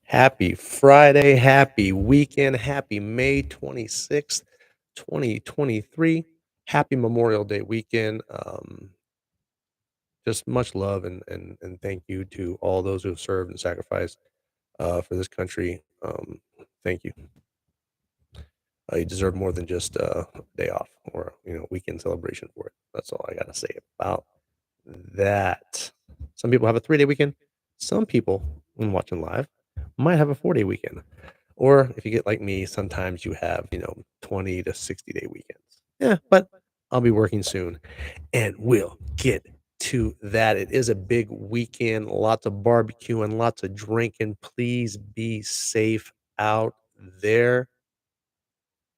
Happy Friday, happy weekend, happy May 26th, 2023. Happy Memorial Day weekend. Just much love and thank you to all those who have served and sacrificed for this country. Thank you. You deserve more than just a day off or weekend celebration for it. That's all I gotta say about that. Some people have a 3-day weekend. Some people, when watching live, might have a 4-day weekend. Or if you get like me, sometimes you have, 20 to 60-day weekends. Yeah, but I'll be working soon and we'll get to that. It is a big weekend, lots of barbecuing, lots of drinking. Please be safe out there.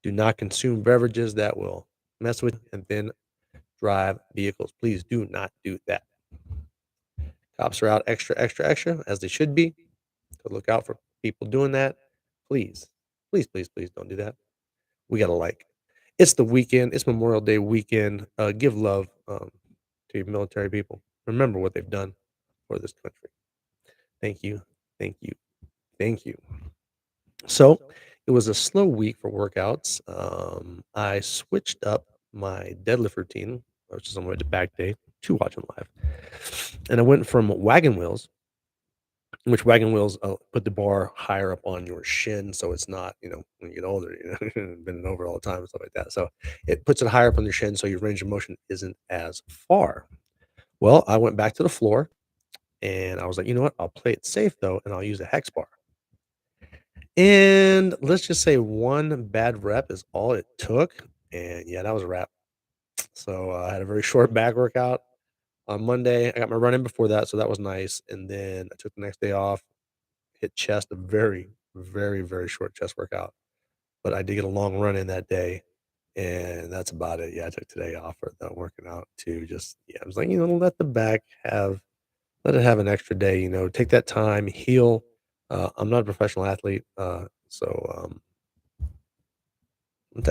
Do not consume beverages that will mess with you and then drive vehicles. Please do not do that. Cops are out extra, extra, extra, as they should be. So look out for people doing that. Please, please, please, please don't do that. We gotta it's the weekend. It's Memorial Day weekend. Give love to your military people. Remember what they've done for this country. Thank you, thank you, thank you. So it was a slow week for workouts. I switched up my deadlift routine, which is on my back day, to watching live, and I went from wagon wheels, which wagon wheels put the bar higher up on your shin, so it's not, when you get older, bending over all the time and stuff like that. So it puts it higher up on your shin, so your range of motion isn't as far. Well, I went back to the floor and I was like, you know what? I'll play it safe though, and I'll use a hex bar. And let's just say one bad rep is all it took. And yeah, that was a wrap. So I had a very short back workout on Monday. I got my run in before that, so that was nice. And then I took the next day off, hit chest, a very, very, very short chest workout. But I did get a long run in that day. And that's about it. Yeah, I took today off for the working out too. Just yeah, I was like, let the back let it have an extra day, take that time, heal. I'm not a professional athlete, so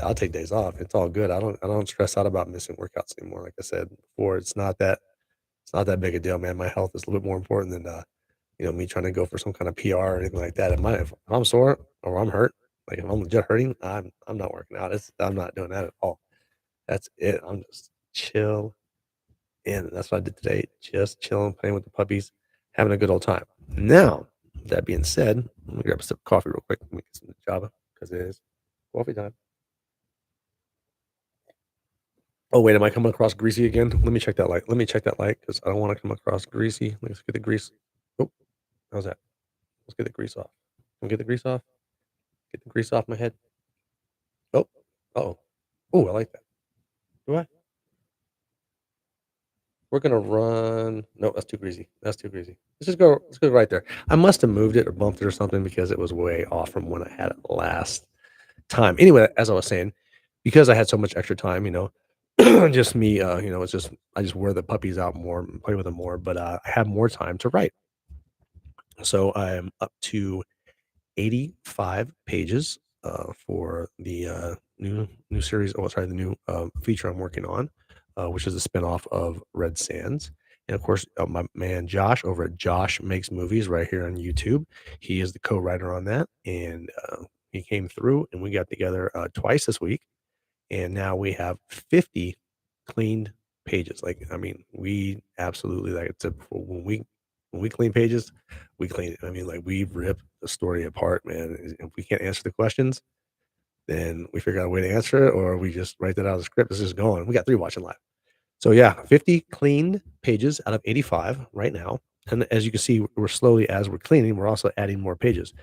I'll take days off. It's all good. I don't stress out about missing workouts anymore. Like I said before, it's not that big a deal, man. My health is a little bit more important than me trying to go for some kind of PR or anything like that. If I'm sore or I'm hurt, like if I'm legit hurting, I'm not working out. I'm not doing that at all. That's it. I'm just chill. And that's what I did today. Just chilling, playing with the puppies, having a good old time. Now, that being said, let me grab a sip of coffee real quick. Let me get some Java because it is coffee time. Oh, wait, am I coming across greasy again? Let me check that light. Let me check that light because I don't want to come across greasy. Let's get the grease. Oh, how's that? Let's get the grease off. Can we get the grease off? Get the grease off my head. Oh, oh. Oh, I like that. Do I? We're gonna run. No, that's too greasy. That's too greasy. Let's go right there. I must have moved it or bumped it or something because it was way off from when I had it last time. Anyway, as I was saying, because I had so much extra time, just me, it's just I just wear the puppies out more and play with them more, but I have more time to write. So I'm up to 85 pages for the new series. Oh, sorry, the new feature I'm working on, which is a spinoff of Red Sands. And of course, my man Josh over at Josh Makes Movies right here on YouTube. He is the co-writer on that, and he came through, and we got together twice this week, and now we have 50 cleaned pages. Like, I mean, we absolutely, like I said before, when we clean pages, we clean it. I mean, like we rip the story apart, man. If we can't answer the questions, then we figure out a way to answer it, or we just write that out of the script. It's just going. We got three watching live. So yeah, 50 cleaned pages out of 85 right now. And as you can see, we're slowly as we're cleaning, we're also adding more pages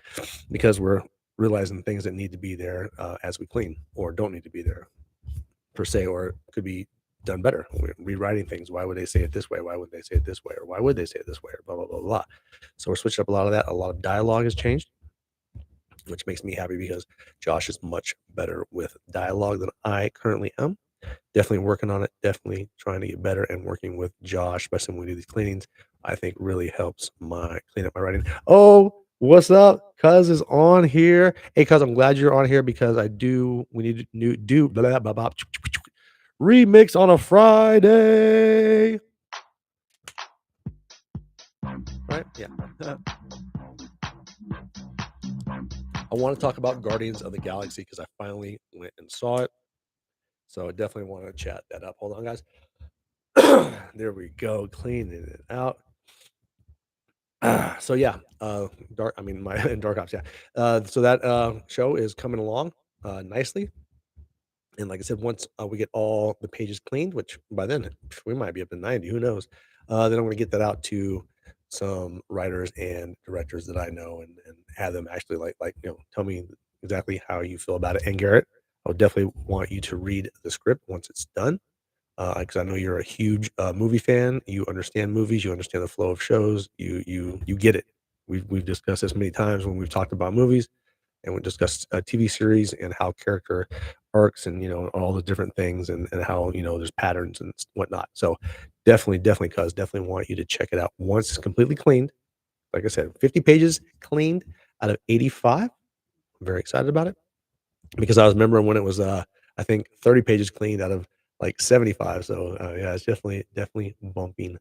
because we're realizing things that need to be there as we clean or don't need to be there per se, or could be done better. We're rewriting things. Why would they say it this way? Why would they say it this way? Or why would they say it this way? Or blah, blah, blah, blah. So we're switching up a lot of that. A lot of dialogue has changed, which makes me happy because Josh is much better with dialogue than I currently am. Definitely working on it. Definitely trying to get better and working with Josh, especially when we do these cleanings, I think really helps my clean up my writing. Oh, what's up? Cuz is on here. Hey, cuz, I'm glad you're on here because we need to do blah, blah, blah, remix on a Friday. Right? Yeah. I want to talk about Guardians of the Galaxy because I finally went and saw it. So I definitely want to chat that up. Hold on, guys. There we go, cleaning it out. So yeah, dark. I mean, my Dark Ops. Yeah. So that show is coming along nicely. And like I said, once we get all the pages cleaned, which by then we might be up to 90, who knows? Then I'm going to get that out to some writers and directors that I know and have them actually tell me exactly how you feel about it. And Garrett, I would definitely want you to read the script once it's done, because I know you're a huge movie fan. You understand movies. You understand the flow of shows. You get it. We've discussed this many times when we've talked about movies and we discussed TV series and how character arcs and all the different things and how there's patterns and whatnot. So definitely, cuz definitely want you to check it out once it's completely cleaned. Like I said, 50 pages cleaned out of 85. I'm very excited about it because I was remembering when it was I think 30 pages cleaned out of like 75. So yeah, it's definitely bumping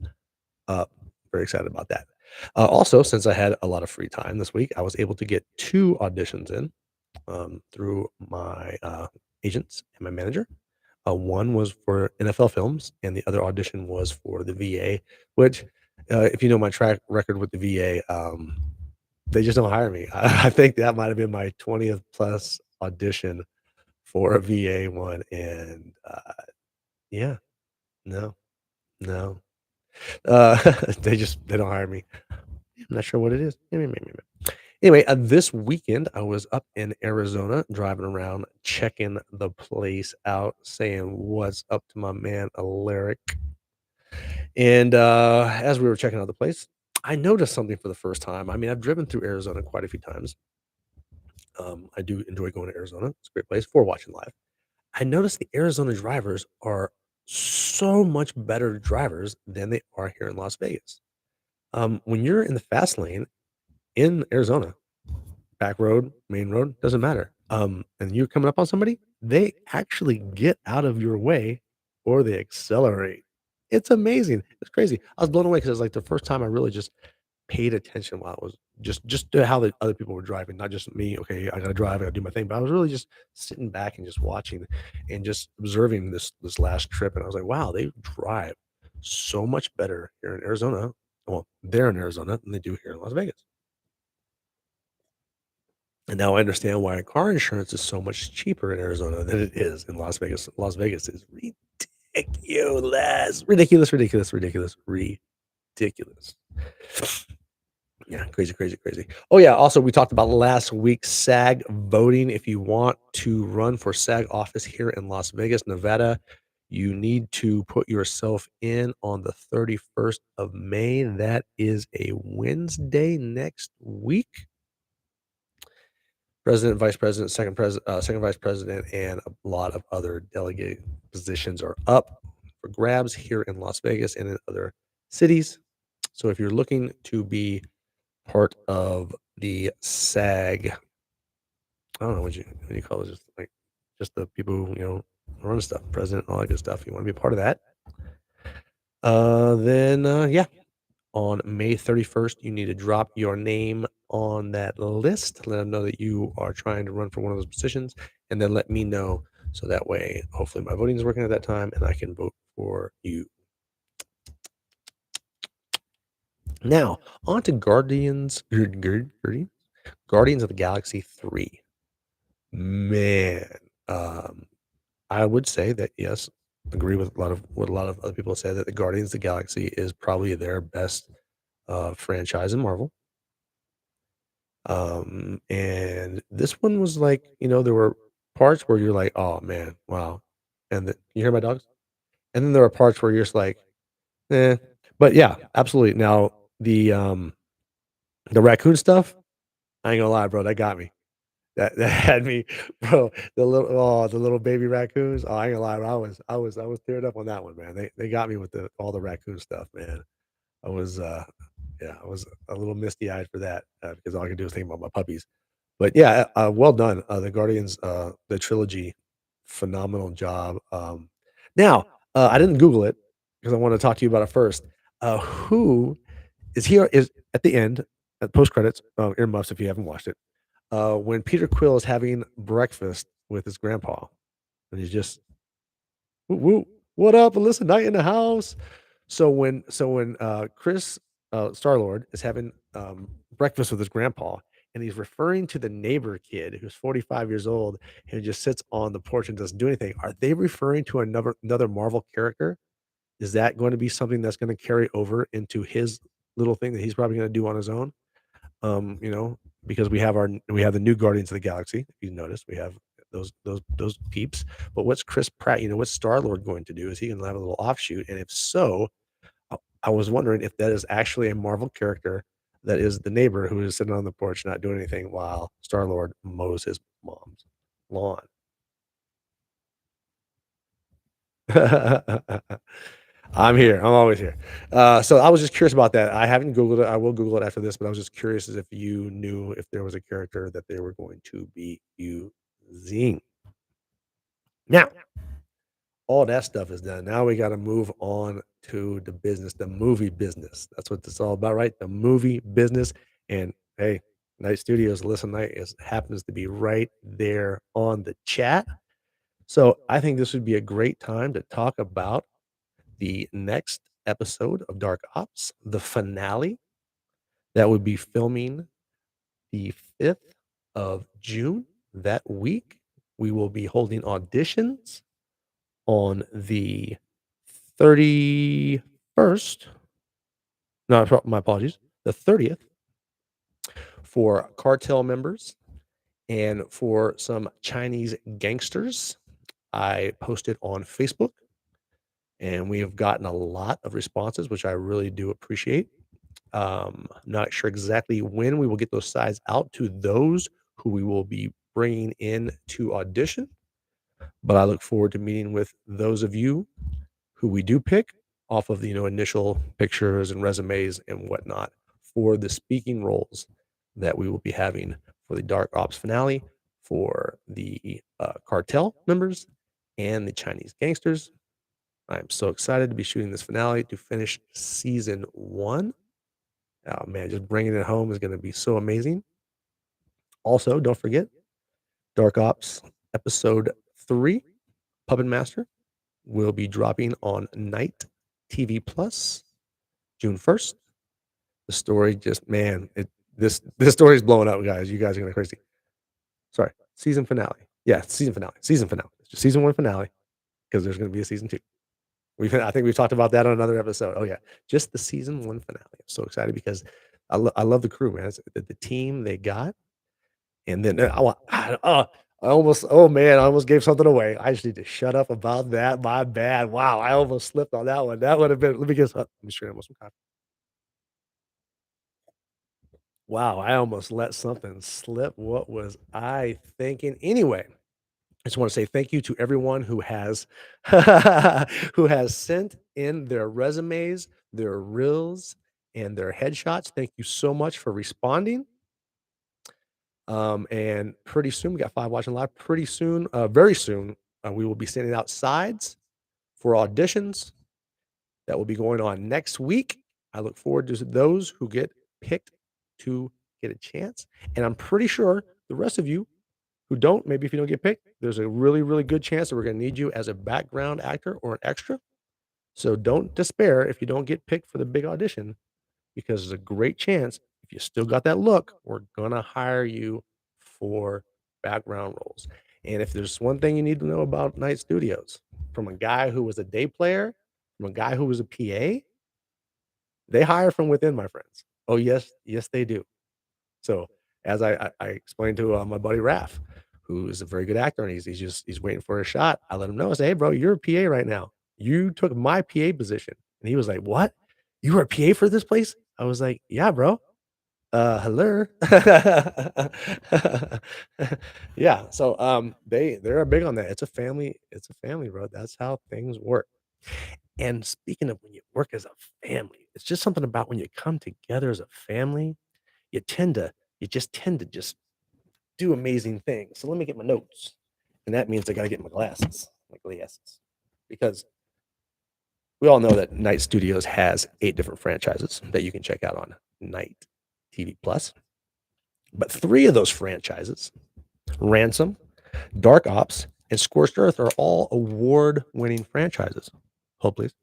up. Very excited about that. Also, since I had a lot of free time this week, I was able to get two auditions in through my agents and my manager. One was for NFL films, and the other audition was for the VA. Which, if you know my track record with the VA, they just don't hire me. I think that might have been my 20th plus audition for a VA one, and yeah, no, no, they don't hire me. I'm not sure what it is. Maybe. Anyway, this weekend, I was up in Arizona driving around, checking the place out, saying what's up to my man Alaric. And as we were checking out the place, I noticed something for the first time. I mean, I've driven through Arizona quite a few times. I do enjoy going to Arizona. It's a great place for watching live. I noticed the Arizona drivers are so much better drivers than they are here in Las Vegas. When you're in the fast lane in Arizona, back road, main road, doesn't matter. And you're coming up on somebody, they actually get out of your way or they accelerate. It's amazing. It's crazy. I was blown away because it was like the first time I really just paid attention while I was just to how the other people were driving, not just me. Okay, I gotta drive, I gotta do my thing. But I was really just sitting back and just watching and just observing this last trip. And I was like, wow, they drive so much better here in Arizona. Well, they're in Arizona than they do here in Las Vegas. And now I understand why car insurance is so much cheaper in Arizona than it is in Las Vegas. Las Vegas is ridiculous. Yeah, crazy. Oh yeah, also we talked about last week's SAG voting. If you want to run for SAG office here in Las Vegas, Nevada, you need to put yourself in on the 31st of May. That is a Wednesday next week. President, vice president, second vice president, and a lot of other delegate positions are up for grabs here in Las Vegas and in other cities. So if you're looking to be part of the SAG, I don't know what you call it, just the people who run stuff, president, all that good stuff. You want to be a part of that? Then yeah, on May 31st, you need to drop your name on that list. Let them know that you are trying to run for one of those positions, and then let me know so that way, hopefully, my voting is working at that time and I can vote for you. Now, on to Guardians of the Galaxy 3. Man, um, I would say that yes, agree with a lot of what a lot of other people say that the Guardians of the Galaxy is probably their best franchise in Marvel. And this one was like, there were parts where you're like, "Oh, man, wow." And you hear my dogs? And then there are parts where you're just like, "Eh." But yeah, absolutely. Now the raccoon stuff, I ain't gonna lie, bro, that got me. That had me, bro. The little baby raccoons. Oh, I ain't gonna lie, bro, I was teared up on that one, man. They got me with the all the raccoon stuff, man. I was yeah, I was a little misty eyed for that because all I could do was think about my puppies. But yeah, well done. The Guardians, the trilogy, phenomenal job. Now, I didn't Google it because I want to talk to you about it first. Who is here is at the end, at post credits, earmuffs if you haven't watched it. when Peter Quill is having breakfast with his grandpa, and he's just, "Woo woo, what up, Alyssa Knight in the house?" So when Chris, Star-Lord is having, breakfast with his grandpa, and he's referring to the neighbor kid who's 45 years old and just sits on the porch and doesn't do anything, are they referring to another Marvel character? Is that going to be something that's gonna carry over into his little thing that he's probably gonna do on his own? You know, because we have the new Guardians of the Galaxy, if you notice, we have those peeps. But what's Chris Pratt, what's Star-Lord going to do? Is he gonna have a little offshoot? And if so, I was wondering if that is actually a Marvel character that is the neighbor who is sitting on the porch not doing anything while Star-Lord mows his mom's lawn. I'm here. I'm always here. So I was just curious about that. I haven't Googled it. I will Google it after this, but I was just curious as if you knew if there was a character that they were going to be using. Now, all that stuff is done. Now we got to move on to the business, the movie business. That's what it's all about, right? The movie business. And hey, Night Studios, Listen Night is happens to be right there on the chat. So I think this would be a great time to talk about the next episode of Dark Ops, the finale that would be filming the 5th of June. That week, we will be holding auditions on the 31st. No, my apologies. The 30th for cartel members and for some Chinese gangsters. I posted on Facebook and we have gotten a lot of responses, which I really do appreciate. Not sure exactly when we will get those sides out to those who we will be bringing in to audition, but I look forward to meeting with those of you who we do pick off of the initial pictures and resumes and whatnot for the speaking roles that we will be having for the Dark Ops finale, for the cartel members and the Chinese gangsters. I'm so excited to be shooting this finale to finish season one. Oh man, just bringing it home is going to be so amazing. Also, don't forget Dark Ops episode 3, Puppet Master, will be dropping on Night TV Plus June 1st. The story just man, this story is blowing up, guys. You guys are going crazy. Sorry, season finale. Yeah, season finale. Season finale. It's just season 1 finale because there's going to be a season 2. I think we've talked about that on another episode. Oh yeah, just the season 1 finale. I'm so excited because I love the crew, man. It's the team they got, and then I almost, oh man, I almost gave something away. I just need to shut up about that. My bad. Wow, I almost slipped on that one. That would have been. Let me get. Let me straight almost some coffee. Wow, I almost let something slip. What was I thinking? Anyway, I just want to say thank you to everyone who has who has sent in their resumes, their reels, and their headshots. Thank you so much for responding. And pretty soon, we got 5 watching live. Pretty soon, very soon, we will be sending out sides for auditions that will be going on next week. I look forward to those who get picked to get a chance. And I'm pretty sure the rest of you who don't, maybe if you don't get picked, there's a really, really good chance that we're going to need you as a background actor or an extra. So don't despair if you don't get picked for the big audition, because there's a great chance if you still got that look, we're going to hire you for background roles. And if there's one thing you need to know about Night Studios, from a guy who was a day player, from a guy who was a PA, they hire from within, my friends. Oh, yes, yes, they do. So, as I explained to, my buddy Raph, who is a very good actor, and he's waiting for a shot. I let him know, I say, "Hey, bro, you're a PA right now. You took my PA position." And he was like, "What? You were a PA for this place?" I was like, "Yeah, bro. Hello." Yeah, so, they're big on that. It's a family, bro. That's how things work. And speaking of when you work as a family, it's just something about when you come together as a family, you tend to just do amazing things. So let me get my notes. And that means I gotta get my glasses. Because we all know that Night Studios has 8 different franchises that you can check out on Night TV Plus. But 3 of those franchises, Ransom, Dark Ops, and Scorched Earth, are all award-winning franchises. Hold, please.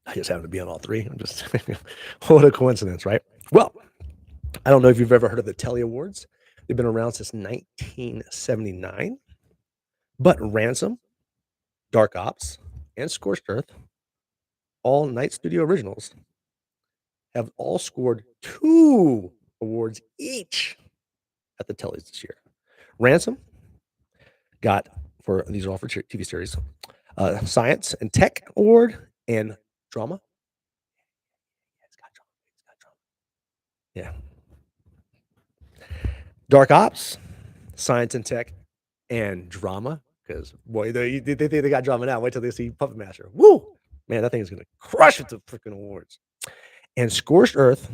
I just happen to be on all 3. I'm just what a coincidence, right? Well, I don't know if you've ever heard of the Telly Awards. They've been around since 1979. But Ransom, Dark Ops, and Scorched Earth, all Night Studio originals, have all scored 2 awards each at the Tellys this year. Ransom got, for these are all for TV series, Science and Tech Award and Drama. It's got drama. It's got drama. Yeah. Dark Ops, Science and Tech, and Drama. Because boy, they think they got drama now. Wait till they see Puppet Master. Woo! Man, that thing is gonna crush with the freaking awards. And Scorched Earth,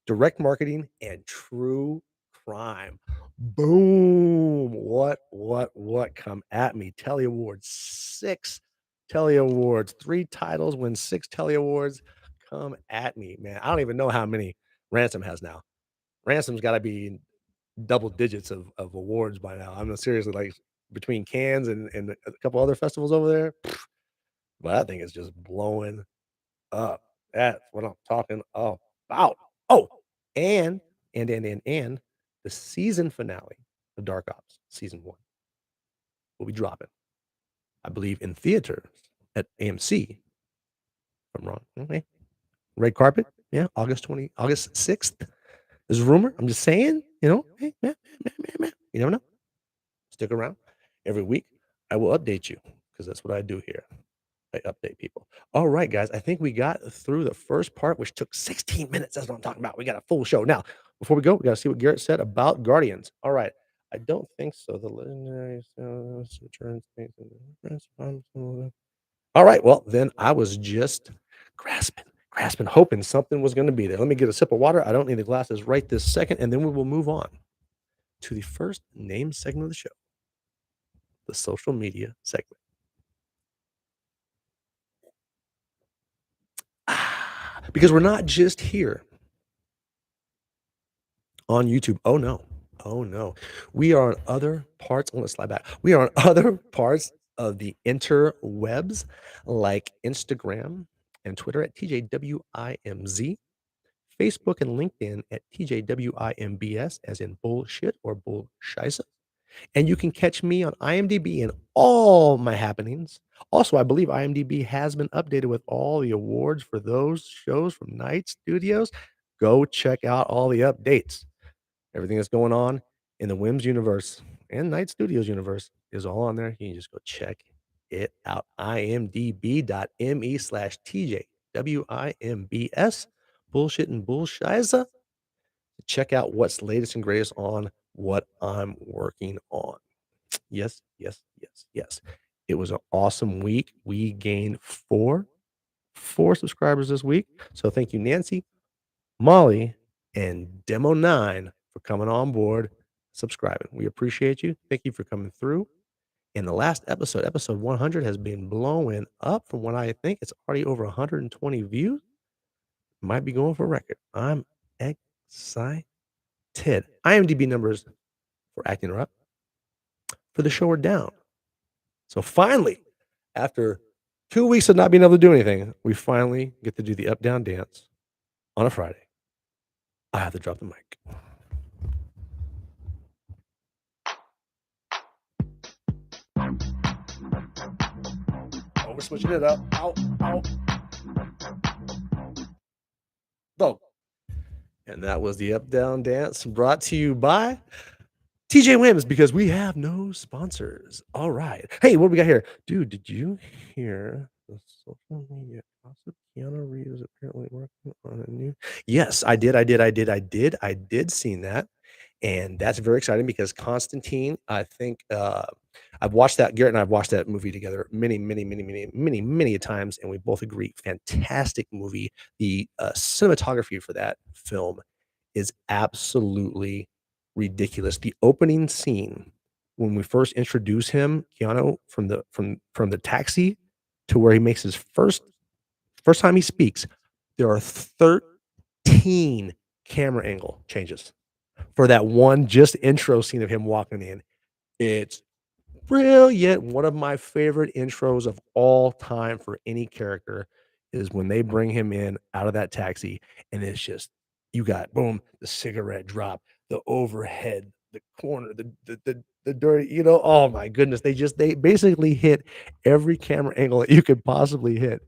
Direct Marketing, and True Crime. Boom! What? Come at me. Telly Awards. 6 Telly Awards. 3 titles win 6 Telly Awards. Come at me, man. I don't even know how many Ransom has now. Ransom's got to be double digits of awards by now. I'm seriously, like, between Cannes and a couple other festivals over there. Well, that thing is just blowing up. That's what I'm talking about. Oh, and the season finale of Dark Ops season 1 will be dropping, I believe, in theaters at AMC. If I'm wrong. Okay. Red carpet. Yeah, August 6th. There's a rumor. I'm just saying, hey, man, you never know. Stick around. Every week, I will update you because that's what I do here. I update people. All right, guys. I think we got through the first part, which took 16 minutes. That's what I'm talking about. We got a full show. Now, before we go, we got to see what Garrett said about Guardians. All right. I don't think so. The legendary returns. All right. Well, then I was just grasping, hoping something was going to be there. Let me get a sip of water. I don't need the glasses right this second. And then we will move on to the first name segment of the show, the social media segment. Because we're not just here on YouTube. Oh no. We are on other parts. I want to slide back. We are on other parts of the interwebs, like Instagram and Twitter at TJWIMZ, Facebook and LinkedIn at TJWIMBS, as in bullshit or bullscheisse. And you can catch me on IMDb and all my happenings. Also, I believe IMDb has been updated with all the awards for those shows from Night Studios. Go check out all the updates. Everything that's going on in the Whims universe and Night Studios universe is all on there. You can just go check it out. imdb.me/TJWIMBS. Bullshit and bullshiza. Check out what's latest and greatest on what I'm working on. Yes. It was an awesome week. We gained four subscribers this week. So thank you, Nancy, Molly, and Demo9 for coming on board, subscribing. We appreciate you. Thank you for coming through. And the last episode 100, has been blowing up. From what I think, it's already over 120 views. Might be going for a record. I'm excited. IMDb numbers for Acting Her Up for the show are down. So finally, after 2 weeks of not being able to do anything, we finally get to do the up-down dance on a Friday. I have to drop the mic. Oh, we're switching it up. Ow. Oh. And that was the up-down dance brought to you by TJ Whims, because we have no sponsors. All right. Hey, what we got here? Dude, did you hear the social media gossip? Keanu Reeves apparently working on a new. Yes, I did seen that. And that's very exciting because Constantine, I think I've watched that. Garrett and I've watched that movie together many times, and we both agree, fantastic movie. The cinematography for that film is absolutely ridiculous. The opening scene, when we first introduce him, Keanu, from the taxi to where he makes his first time he speaks, there are 13 camera angle changes for that one just intro scene of him walking in. It's brilliant. One of my favorite intros of all time for any character is when they bring him in out of that taxi, and it's just you got boom, the cigarette drop, the overhead, the corner, the dirty, oh my goodness, they basically hit every camera angle that you could possibly hit.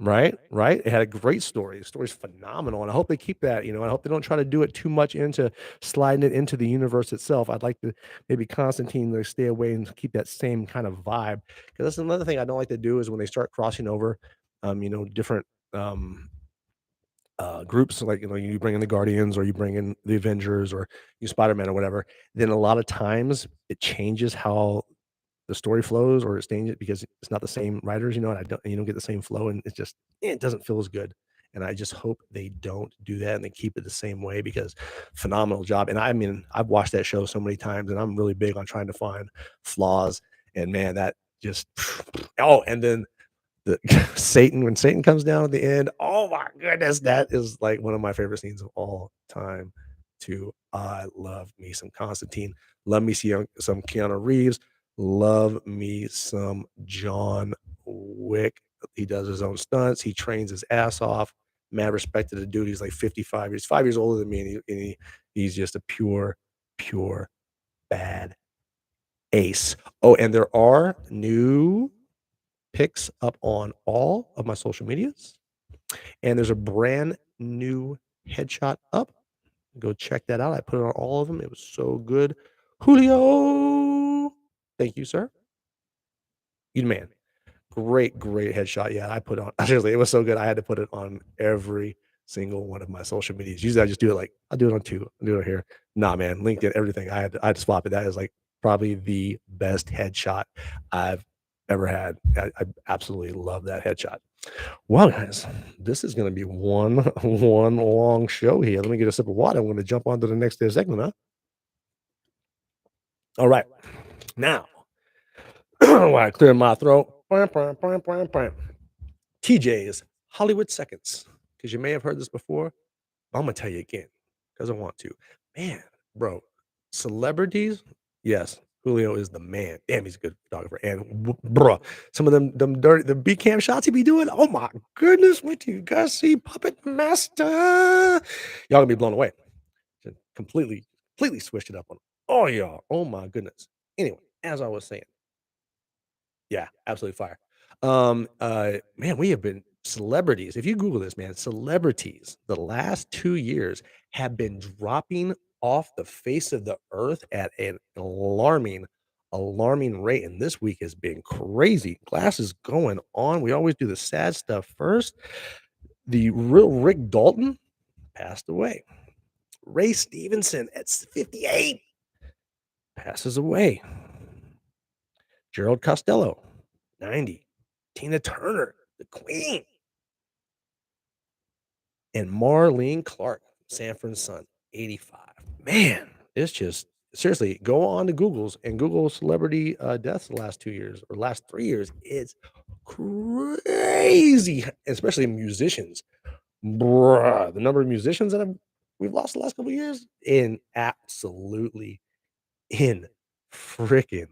Right, right. It had a great story. The story's phenomenal, and I hope they keep that, I hope they don't try to do it too much into sliding it into the universe itself. I'd like to maybe Constantine, like, stay away and keep that same kind of vibe. Because that's another thing I don't like to do is when they start crossing over, different, um, groups, so, like, you bring in the Guardians or you bring in the Avengers or you Spider-Man or whatever, then a lot of times it changes how the story flows or it's changing it because it's not the same writers, and I don't you don't get the same flow, and it doesn't feel as good. And I just hope they don't do that and they keep it the same way because phenomenal job. And I mean, I've watched that show so many times and I'm really big on trying to find flaws. And man, that just oh, and then the Satan when Satan comes down at the end, oh my goodness, that is like one of my favorite scenes of all time too. I love me some Constantine, love me some Keanu Reeves, love me some John Wick. He does his own stunts, he trains his ass off. Mad respect to the dude. He's like 55 years, 5 years older than me, he's just a pure bad ace. Oh, and there are new pics up on all of my social medias, and there's a brand new headshot up. Go check that out. I put it on all of them. It was so good. Julio, thank you, sir. You the man. Great headshot. Yeah, I put on seriously, it was so good. I had to put it on every single one of my social medias. Usually I just do it like I'll do it on 2. I'll do it here. Nah, man, LinkedIn, everything. I had to swap it. That is like probably the best headshot I've ever had. I absolutely love that headshot. Well, guys, this is gonna be one one long show here. Let me get a sip of water. I'm gonna jump on to the next segment, huh? All right. Now, while I clear my throat, TJ's Hollywood Seconds, because you may have heard this before. I'm gonna tell you again because I want to. Man, bro, celebrities, yes, Julio is the man. Damn, he's a good photographer. And bruh, some of them dirty the B cam shots he be doing. Oh my goodness, wait till you guys see Puppet Master. Y'all gonna be blown away. Just completely switched it up on all y'all. Oh my goodness. Anyway, as I was saying. Yeah, absolutely fire. Man, we have been celebrities. If you Google this, man, celebrities the last 2 years have been dropping off the face of the earth at an alarming rate, and this week has been crazy. Glass is going on. We always do the sad stuff first. The real Rick Dalton passed away. Ray Stevenson at 58 passes away. Gerald Costello, 90. Tina Turner, the queen, and Marlene Clark, Sanford and Son, 85. Man, it's just seriously go on to Google's and Google celebrity deaths the last 2 years or last 3 years. It's crazy, especially musicians. Bruh, the number of musicians that we've lost the last couple of years in absolutely in freaking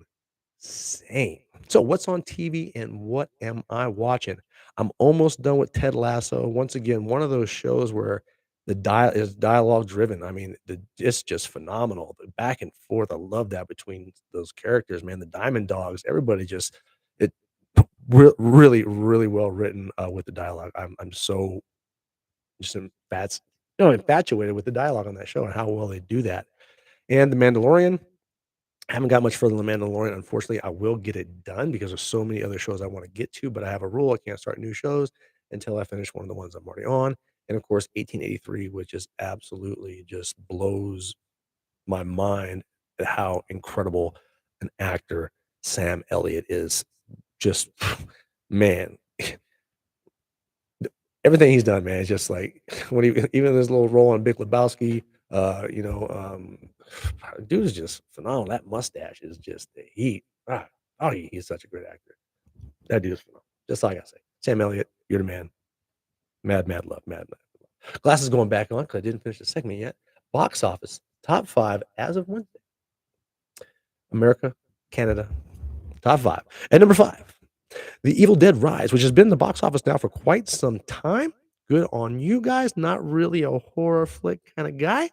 same. So what's on TV and what am I watching? I'm almost done with Ted Lasso. Once again, one of those shows where the is dialogue driven. I mean, it's just phenomenal. The back and forth. I love that between those characters, man. The Diamond Dogs. Everybody just it really well written with the dialogue. I'm so just infatuated with the dialogue on that show and how well they do that. And The Mandalorian. I haven't got much further than The Mandalorian. Unfortunately, I will get it done because there's so many other shows I wanna get to, but I have a rule, I can't start new shows until I finish one of the ones I'm already on, and of course, 1883, which is absolutely just blows my mind at how incredible an actor Sam Elliott is. Just man, everything he's done, man, is just like when he even his little role on Big Lebowski, dude is just phenomenal. That mustache is just the heat. Ah, he's such a great actor. That dude is phenomenal. Just all I gotta say. Sam Elliott, you're the man. Mad, mad love, mad, mad love. Glasses going back on because I didn't finish the segment yet. Box office, top 5 as of Wednesday. America, Canada, top 5. At number 5, The Evil Dead Rise, which has been in the box office now for quite some time. Good on you guys. Not really a horror flick kinda guy.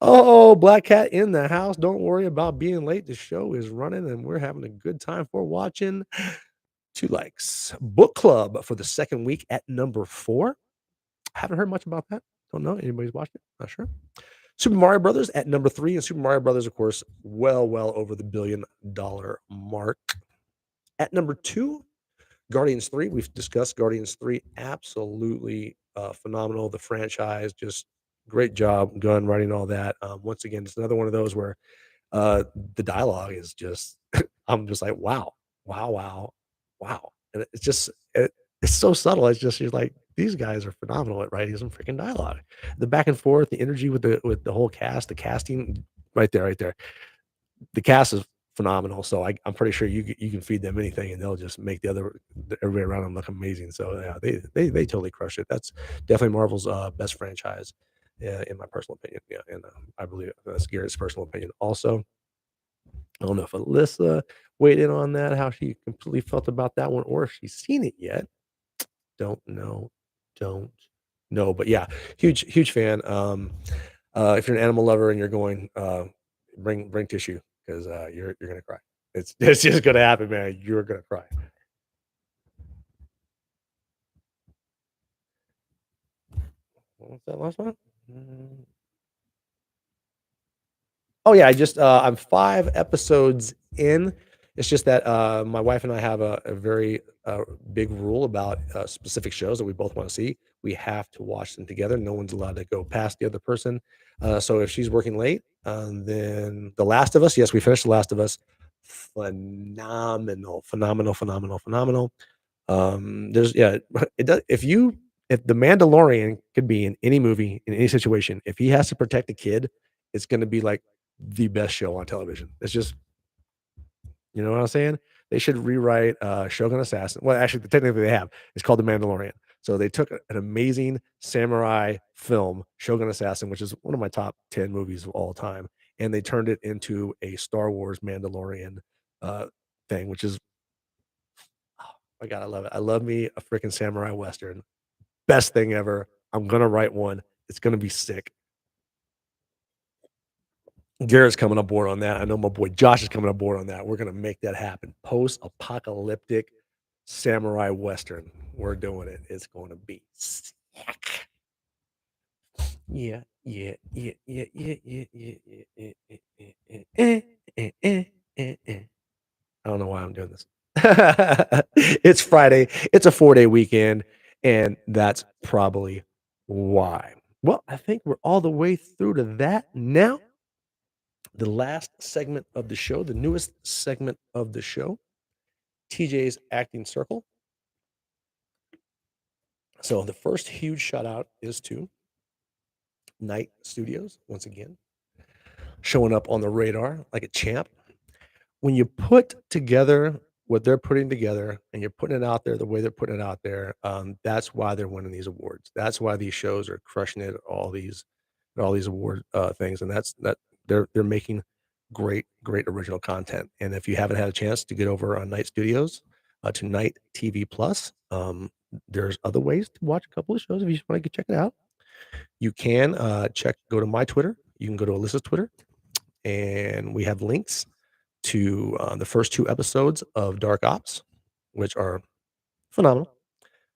Oh, Black Cat in the house. Don't worry about being late. The show is running, and we're having a good time for watching. 2 likes. Book Club for the 2nd week at number 4. Haven't heard much about that. Don't know. Anybody's watched it? Not sure. Super Mario Brothers at number 3, and Super Mario Brothers, of course, well over the billion-dollar mark. At number 2, Guardians 3. We've discussed Guardians 3. Absolutely phenomenal. The franchise, just great job, gun writing, all that. Once again, it's another one of those where the dialogue is just, I'm just like, wow, wow, wow, wow. And it's just, it's so subtle. It's just, you're like, these guys are phenomenal at writing some freaking dialogue. The back and forth, the energy with the whole cast, the casting, right there, right there. The cast is phenomenal. So I'm pretty sure you can feed them anything and they'll just make everybody around them look amazing. So yeah, they totally crush it. That's definitely Marvel's best franchise, in my personal opinion. Yeah, and I believe that's Garrett's personal opinion also. I don't know if Alyssa weighed in on that, how she completely felt about that one, or if she's seen it yet. Don't know. Don't know. But yeah, huge fan. If you're an animal lover and you're going, bring tissue because you're gonna cry. It's it's just gonna happen, man. You're gonna cry. What was that last one? Mm. Oh, yeah, I'm 5 episodes in. It's just that, my wife and I have a very, big rule about, specific shows that we both wanna see. We have to watch them together. No one's allowed to go past the other person. So if she's working late, then The Last of Us, yes, we finished The Last of Us. Phenomenal, phenomenal, phenomenal, phenomenal. There's yeah, it does if The Mandalorian could be in any movie, in any situation, if he has to protect a kid, it's gonna be like the best show on television. It's just, you know what I'm saying? They should rewrite Shogun Assassin. Well, actually, technically they have. It's called The Mandalorian. So they took an amazing samurai film, Shogun Assassin, which is one of my top 10 movies of all time, and they turned it into a Star Wars Mandalorian uh, thing, which is, oh my god, I love it. I love me a freaking samurai western. Best thing ever. I'm gonna write one. It's gonna be sick. Garrett's coming aboard on that. I know my boy Josh is coming aboard on that. We're gonna make that happen. Post-apocalyptic samurai western. We're doing it. It's gonna be sick. Yeah, yeah, yeah, yeah, yeah, yeah, yeah, yeah, yeah, yeah, yeah, I don't know why I'm doing this. It's Friday. It's a 4-day weekend, and that's probably why. Well, I think we're all the way through to that now. The last segment of the show, the newest segment of the show, TJ's Acting Circle. So the first huge shout out is to Night Studios, once again, showing up on the radar like a champ. When you put together what they're putting together and you're putting it out there the way they're putting it out there, that's why they're winning these awards. That's why these shows are crushing it. All these award things, and that they're making great original content. And if you haven't had a chance to get over on Night Studios to Night TV Plus, there's other ways to watch a couple of shows if you just want to check it out. You can go to my Twitter. You can go to Alyssa's Twitter, and we have links to the first 2 episodes of Dark Ops, which are phenomenal.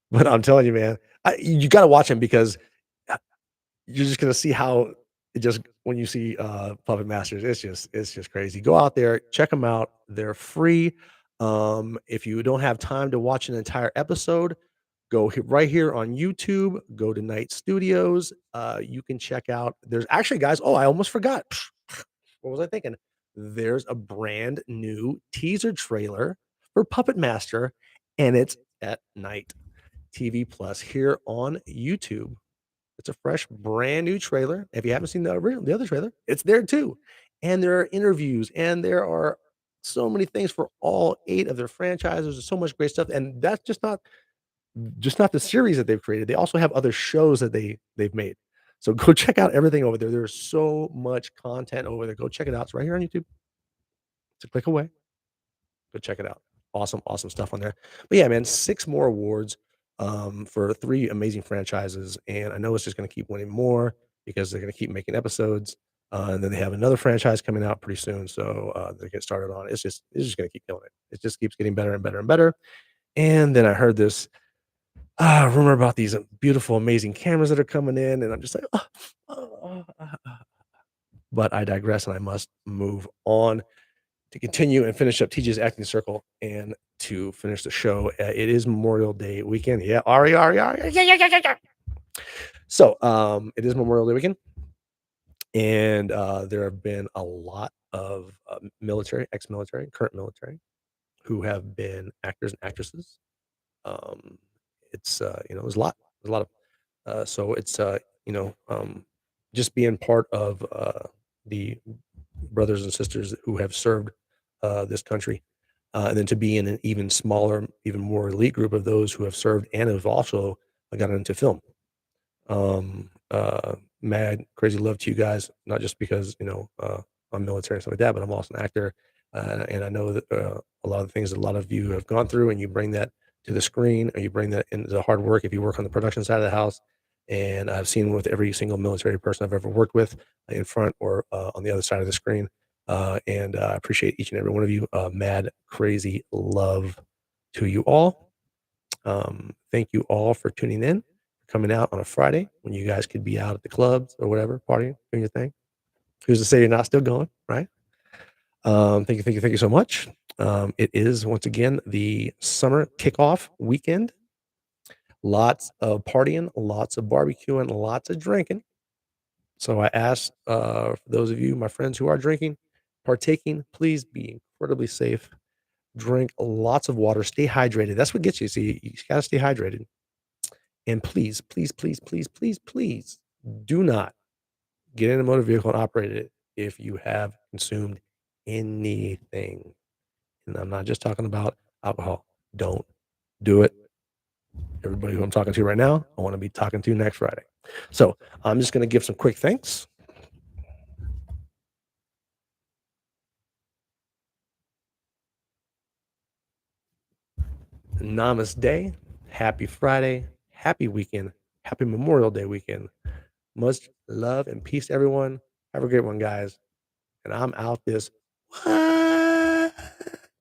But I'm telling you, man, you got to watch them because uh, you're just gonna see how it just when you see Puppet Masters, it's just crazy. Go out there, check them out. They're free. If you don't have time to watch an entire episode, right here on YouTube. Go to Night Studios. You can check out. There's actually, guys. Oh, I almost forgot. What was I thinking? There's a brand new teaser trailer for Puppet Master, and it's at Night TV Plus here on YouTube. It's a fresh, brand new trailer. If you haven't seen the other trailer, it's there too. And there are interviews, and there are so many things for all 8 of their franchises. There's so much great stuff, and that's just not. just not the series that they've created. They also have other shows that they've made. So go check out everything over there. There's so much content over there. Go check it out. It's right here on YouTube. It's a click away. Go check it out. Awesome, awesome stuff on there. But yeah, man, 6 more awards, for 3 amazing franchises, and I know it's just gonna keep winning more because they're gonna keep making episodes, and then they have another franchise coming out pretty soon, so, they get started on it. It's just gonna keep killing it. It just keeps getting better and better and better, and then I heard this, rumor about these, beautiful, amazing cameras that are coming in, and I'm just like, but I digress, and I must move on to continue and finish up TJ's acting circle and to finish the show. It is Memorial Day weekend. Yeah, Ari, Ari, Ari. Yeah, yeah, yeah, yeah, yeah. So, it is Memorial Day weekend, and there have been a lot of military, ex-military, current military, who have been actors and actresses. Um, there's a lot. There's a lot of so it's just being part of the brothers and sisters who have served this country, and then to be in an even smaller, even more elite group of those who have served and have also gotten into film. Mad crazy love to you guys, not just because I'm military and stuff like that, but I'm also an actor, and I know that a lot of the things that a lot of you have gone through, and you bring that to the screen, or you bring that into the hard work if you work on the production side of the house. And I've seen with every single military person I've ever worked with, in front or on the other side of the screen. And I appreciate each and every one of you. Mad crazy love to you all. Thank you all for tuning in, coming out on a Friday when you guys could be out at the clubs or whatever, partying, doing your thing. Who's to say you're not still going, right? Thank you so much. It is once again the summer kickoff weekend. Lots of partying, lots of barbecuing, lots of drinking. So I ask for those of you, my friends who are drinking, partaking, please be incredibly safe. Drink lots of water. Stay hydrated. That's what gets you. See, you gotta stay hydrated. And please, please, please, please, please, please do not get in a motor vehicle and operate it if you have consumed anything. And I'm not just talking about alcohol. Don't do it. Everybody who I'm talking to right now, I want to be talking to next Friday. So I'm just going to give some quick thanks. Namaste. Happy Friday. Happy weekend. Happy Memorial Day weekend. Much love and peace, everyone. Have a great one, guys. And I'm out this. What?